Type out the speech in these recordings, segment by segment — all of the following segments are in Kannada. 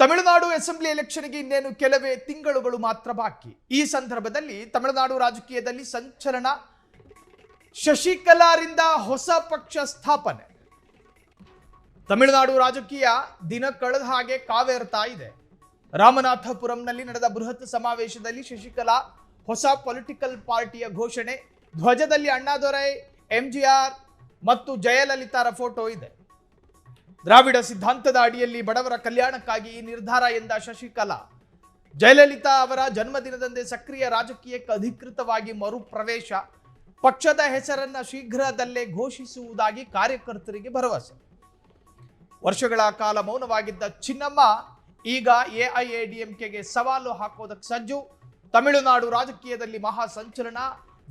ತಮಿಳುನಾಡು ಅಸೆಂಬ್ಲಿ ಎಲೆಕ್ಷನ್ಗೆ ಇನ್ನೇನು ಕೆಲವೇ ತಿಂಗಳುಗಳು ಮಾತ್ರ ಬಾಕಿ. ಈ ಸಂದರ್ಭದಲ್ಲಿ ತಮಿಳುನಾಡು ರಾಜಕೀಯದಲ್ಲಿ ಸಂಚಲನ. ಶಶಿಕಲಾರಿಂದ ಹೊಸ ಪಕ್ಷ ಸ್ಥಾಪನೆ. ತಮಿಳುನಾಡು ರಾಜಕೀಯ ದಿನ ಕಳೆದ ಹಾಗೆ ಕಾವೇರ್ತಾ ಇದೆ. ರಾಮನಾಥಪುರಂನಲ್ಲಿ ನಡೆದ ಬೃಹತ್ ಸಮಾವೇಶದಲ್ಲಿ ಶಶಿಕಲಾ ಹೊಸ ಪೊಲಿಟಿಕಲ್ ಪಾರ್ಟಿಯ ಘೋಷಣೆ. ಧ್ವಜದಲ್ಲಿ ಅಣ್ಣಾದೊರೈ, ಎಂಜಿಆರ್ ಮತ್ತು ಜಯಲಲಿತಾರ ಫೋಟೋ ಇದೆ. ದ್ರಾವಿಡ ಸಿದ್ಧಾಂತದ ಅಡಿಯಲ್ಲಿ ಬಡವರ ಕಲ್ಯಾಣಕ್ಕಾಗಿ ಈ ನಿರ್ಧಾರ ಎಂದ ಶಶಿಕಲಾ. ಜಯಲಲಿತಾ ಅವರ ಜನ್ಮದಿನದಂದೇ ಸಕ್ರಿಯ ರಾಜಕೀಯಕ್ಕೆ ಅಧಿಕೃತವಾಗಿ ಮರುಪ್ರವೇಶ. ಪಕ್ಷದ ಹೆಸರನ್ನ ಶೀಘ್ರದಲ್ಲೇ ಘೋಷಿಸುವುದಾಗಿ ಕಾರ್ಯಕರ್ತರಿಗೆ ಭರವಸೆ. ವರ್ಷಗಳ ಕಾಲ ಮೌನವಾಗಿದ್ದ ಚಿನ್ನಮ್ಮ ಈಗ ಎಐಎಡಿಎಂಕೆಗೆ ಸವಾಲು ಹಾಕೋದಕ್ಕೆ ಸಜ್ಜು. ತಮಿಳುನಾಡು ರಾಜಕೀಯದಲ್ಲಿ ಮಹಾ ಸಂಚಲನ.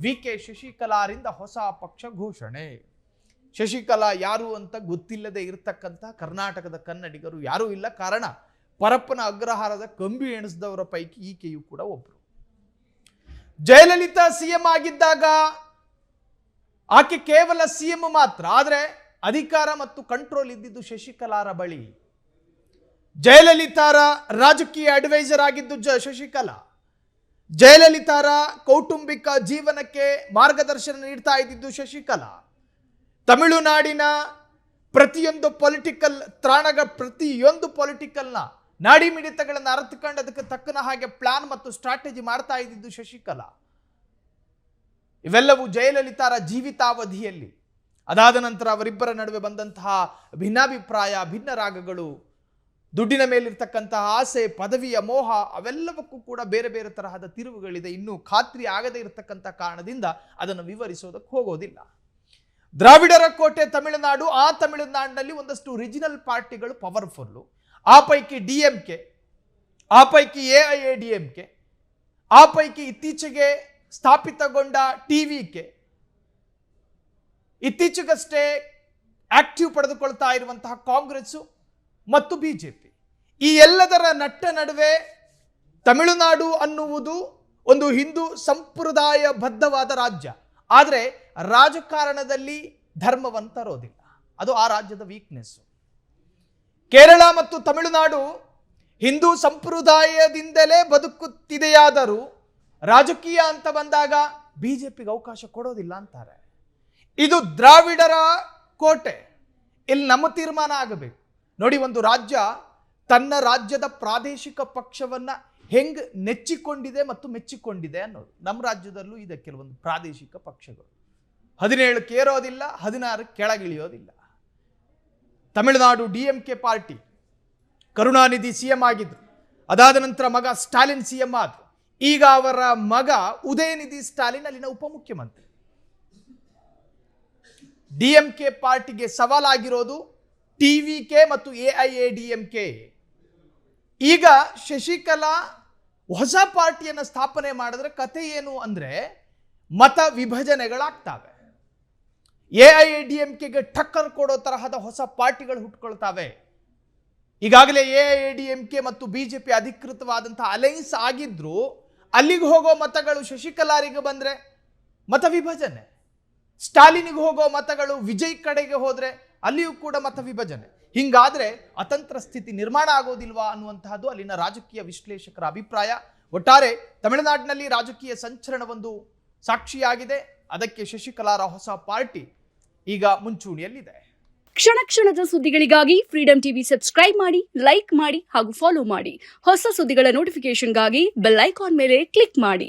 ವಿಕೆ ಶಶಿಕಲಾರಿಂದ ಹೊಸ ಪಕ್ಷ ಘೋಷಣೆ. ಶಶಿಕಲಾ ಯಾರು ಅಂತ ಗೊತ್ತಿಲ್ಲದೆ ಇರತಕ್ಕಂಥ ಕರ್ನಾಟಕದ ಕನ್ನಡಿಗರು ಯಾರೂ ಇಲ್ಲ. ಕಾರಣ ಪರಪ್ಪನ ಅಗ್ರಹಾರದ ಕಂಬಿ ಎಣಿಸಿದವರ ಪೈಕಿ ಈಕೆಯೂ ಕೂಡ ಒಬ್ರು. ಜಯಲಲಿತಾ ಸಿಎಂ ಆಗಿದ್ದಾಗ ಆಕೆ ಕೇವಲ ಸಿಎಂ ಮಾತ್ರ. ಆದರೆ ಅಧಿಕಾರ ಮತ್ತು ಕಂಟ್ರೋಲ್ ಇದ್ದಿದ್ದು ಶಶಿಕಲಾರ ಬಳಿ. ಜಯಲಲಿತಾರ ರಾಜಕೀಯ ಅಡ್ವೈಸರ್ ಆಗಿದ್ದು ಶಶಿಕಲಾ. ಜಯಲಲಿತಾರ ಕೌಟುಂಬಿಕ ಜೀವನಕ್ಕೆ ಮಾರ್ಗದರ್ಶನ ನೀಡ್ತಾ ಇದ್ದಿದ್ದು ಶಶಿಕಲಾ. ತಮಿಳುನಾಡಿನ ಪ್ರತಿಯೊಂದು ಪೊಲಿಟಿಕಲ್ನ ನಾಡಿ ಮಿಡಿತಗಳನ್ನು ಅರ್ಥಕೊಂಡು ಅದಕ್ಕೆ ತಕ್ಕನ ಹಾಗೆ ಪ್ಲಾನ್ ಮತ್ತು ಸ್ಟ್ರಾಟಜಿ ಮಾಡ್ತಾ ಇದ್ದಿದ್ದು ಶಶಿಕಲಾ. ಇವೆಲ್ಲವೂ ಜಯಲಲಿತಾರ ಜೀವಿತಾವಧಿಯಲ್ಲಿ. ಅದಾದ ನಂತರ ಅವರಿಬ್ಬರ ನಡುವೆ ಬಂದಂತಹ ಭಿನ್ನಾಭಿಪ್ರಾಯ, ಭಿನ್ನ ರಾಗಗಳು, ದುಡ್ಡಿನ ಮೇಲಿರ್ತಕ್ಕಂತಹ ಆಸೆ, ಪದವಿಯ ಮೋಹ, ಅವೆಲ್ಲವಕ್ಕೂ ಕೂಡ ಬೇರೆ ಬೇರೆ ತರಹದ ತಿರುವುಗಳಿದೆ. ಇನ್ನೂ ಖಾತ್ರಿ ಆಗದೇ ಇರತಕ್ಕಂಥ ಕಾರಣದಿಂದ ಅದನ್ನು ವಿವರಿಸೋದಕ್ಕೆ ಹೋಗೋದಿಲ್ಲ. ದ್ರಾವಿಡರ ಕೋಟೆ ತಮಿಳುನಾಡು. ಆ ತಮಿಳುನಾಡಿನಲ್ಲಿ ಒಂದಷ್ಟು ರಿಜಿನಲ್ ಪಾರ್ಟಿಗಳು ಪವರ್ಫುಲ್ಲು. ಆ ಪೈಕಿ ಡಿಎಂಕೆ, ಆ ಪೈಕಿ ಎಐಎಡಿಎಂಕೆ, ಆ ಪೈಕಿ ಇತ್ತೀಚೆಗೆ ಸ್ಥಾಪಿತಗೊಂಡ ಟಿವಿಕೆ, ಇತ್ತೀಚೆಗಷ್ಟೇ ಆಕ್ಟಿವ್ ಪಡೆದುಕೊಳ್ತಾ ಇರುವಂತಹ ಕಾಂಗ್ರೆಸ್ ಮತ್ತು ಬಿಜೆಪಿ. ಈ ಎಲ್ಲದರ ನಟ್ಟ ನಡುವೆ ತಮಿಳುನಾಡು ಅನ್ನುವುದು ಒಂದು ಹಿಂದೂ ಸಂಪ್ರದಾಯಬದ್ಧವಾದ ರಾಜ್ಯ. ಆದರೆ ರಾಜಕಾರಣದಲ್ಲಿ ಧರ್ಮವನ್ನು ತರೋದಿಲ್ಲ. ಅದು ಆ ರಾಜ್ಯದ ವೀಕ್ನೆಸ್. ಕೇರಳ ಮತ್ತು ತಮಿಳುನಾಡು ಹಿಂದೂ ಸಂಪ್ರದಾಯದಿಂದಲೇ ಬದುಕುತ್ತಿದೆಯಾದರೂ ರಾಜಕೀಯ ಅಂತ ಬಂದಾಗ ಬಿಜೆಪಿಗೆ ಅವಕಾಶ ಕೊಡೋದಿಲ್ಲ ಅಂತಾರೆ. ಇದು ದ್ರಾವಿಡರ ಕೋಟೆ. ಇಲ್ಲಿ ನಮ್ಮ ತೀರ್ಮಾನ ಆಗಬೇಕು. ನೋಡಿ, ಒಂದು ರಾಜ್ಯ ತನ್ನ ರಾಜ್ಯದ ಪ್ರಾದೇಶಿಕ ಪಕ್ಷವನ್ನ ಹೆಂಗ್ ನೆಚ್ಚಿಕೊಂಡಿದೆ ಮತ್ತು ಮೆಚ್ಚಿಕೊಂಡಿದೆ ಅನ್ನೋದು. ನಮ್ಮ ರಾಜ್ಯದಲ್ಲೂ ಇದೆ ಕೆಲವೊಂದು ಪ್ರಾದೇಶಿಕ ಪಕ್ಷಗಳು. 17ಕ್ಕೆ ಏರೋದಿಲ್ಲ, 16ಕ್ಕೆ ಕೆಳಗಿಳಿಯೋದಿಲ್ಲ. ತಮಿಳುನಾಡು ಡಿಎಂಕೆ ಪಾರ್ಟಿ, ಕರುಣಾನಿಧಿ ಸಿಎಂ ಆಗಿದ್ರು. ಅದಾದ ನಂತರ ಮಗ ಸ್ಟಾಲಿನ್ ಸಿಎಂ ಆದ್ರು. ಈಗ ಅವರ ಮಗ ಉದಯನಿಧಿ ಸ್ಟಾಲಿನ್ ಅಲ್ಲಿನ ಉಪಮುಖ್ಯಮಂತ್ರಿ. ಡಿಎಂಕೆ ಪಾರ್ಟಿಗೆ ಸವಾಲಾಗಿರೋದು ಟಿವಿಕೆ ಮತ್ತು ಎಐಎಡಿಎಂಕೆ. ಈಗ ಶಶಿಕಲಾ ಹೊಸ ಪಾರ್ಟಿಯನ್ನು ಸ್ಥಾಪನೆ ಮಾಡಿದ್ರೆ ಕತೆ ಏನು ಅಂದ್ರೆ ಮತ ವಿಭಜನೆಗಳಾಗ್ತವೆ. ಎಐಎಡಿಎಂಕೆಗೆ ಟಕ್ಕರ್ ಕೊಡೋ ತರಹದ ಹೊಸ ಪಾರ್ಟಿಗಳು ಹುಟ್ಟುಕೊಳ್ತವೆ. ಈಗಾಗಲೇ ಎಐಎಡಿಎಂಕೆ ಮತ್ತು ಬಿಜೆಪಿ ಅಧಿಕೃತವಾದಂತಹ ಅಲೈನ್ಸ್ ಆಗಿದ್ರು. ಅಲ್ಲಿಗೆ ಹೋಗೋ ಮತಗಳು ಶಶಿಕಲಾರಿಗೆ ಬಂದ್ರೆ ಮತ ವಿಭಜನೆ. ಸ್ಟಾಲಿನಿಗೆ ಹೋಗೋ ಮತಗಳು ವಿಜಯ್ ಕಡೆಗೆ ಹೋದ್ರೆ ಅಲ್ಲಿಯೂ ಕೂಡ ಮತ ವಿಭಜನೆ. ಹಿಂಗಾದ್ರೆ ಅತಂತ್ರ ಸ್ಥಿತಿ ನಿರ್ಮಾಣ ಆಗೋದಿಲ್ವಾ ಅನ್ನುವಂತಹದ್ದು ಅಲ್ಲಿನ ರಾಜಕೀಯ ವಿಶ್ಲೇಷಕರ ಅಭಿಪ್ರಾಯ. ಒಟ್ಟಾರೆ ತಮಿಳುನಾಡಿನಲ್ಲಿ ರಾಜಕೀಯ ಸಂಚಲನವೊಂದು ಸಾಕ್ಷಿಯಾಗಿದೆ. ಅದಕ್ಕೆ ಶಶಿಕಲಾರ ಹೊಸ ಪಾರ್ಟಿ ಈಗ ಮುಂಚೂಣಿಯಲ್ಲಿದೆ. ಕ್ಷಣ ಕ್ಷಣದ ಸುದ್ದಿಗಳಿಗಾಗಿ ಫ್ರೀಡಂ ಟಿವಿ ಸಬ್ಸ್ಕ್ರೈಬ್ ಮಾಡಿ, ಲೈಕ್ ಮಾಡಿ ಹಾಗೂ ಫಾಲೋ ಮಾಡಿ. ಹೊಸ ಸುದ್ದಿಗಳ ನೋಟಿಫಿಕೇಶನ್ಗಾಗಿ ಬೆಲ್ ಐಕಾನ್ ಮೇಲೆ ಕ್ಲಿಕ್ ಮಾಡಿ.